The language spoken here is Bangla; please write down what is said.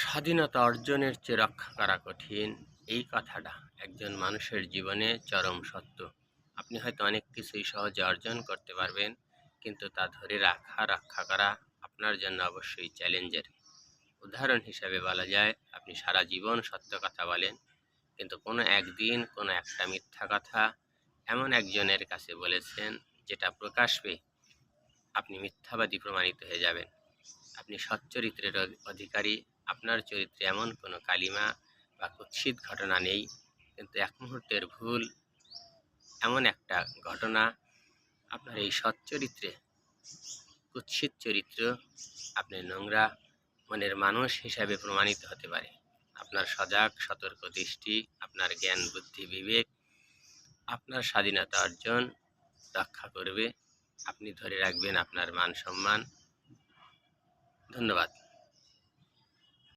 স্বাধীনতা অর্জনের চেয়ে রক্ষা করা কঠিন, এই কথাটা একজন মানুষের জীবনে চরম সত্য। আপনি হয়তো অনেক কিছুই সহজে অর্জন করতে পারবেন, কিন্তু তা ধরে রক্ষা করা আপনার জন্য অবশ্যই চ্যালেঞ্জের। উদাহরণ হিসাবে বলা যায়, আপনি সারা জীবন সত্য কথা বলেন, কিন্তু কোনো একদিন কোনো একটা মিথ্যা কথা এমন একজনের কাছে বলেছেন যেটা প্রকাশ পেয়ে আপনি মিথ্যাবাদী প্রমাণিত হয়ে যাবেন। আপনি সচ্চরিত্রের অধিকারী, আপনার চরিত্রে এমন কোনো কালিমা বা কুৎসিত ঘটনা নেই, কিন্তু এক মুহূর্তের ভুল, এমন একটা ঘটনা আপনার এই সচ্চরিত্রে কুৎসিত চরিত্র, আপনি নোংরা মনের মানুষ হিসাবে প্রমাণিত হতে পারে। আপনার সজাগ সতর্ক দৃষ্টি, আপনার জ্ঞান বুদ্ধি বিবেক আপনার স্বাধীনতা অর্জন রক্ষা করবে। আপনি ধরে রাখবেন আপনার মান সম্মান। ধন্যবাদ।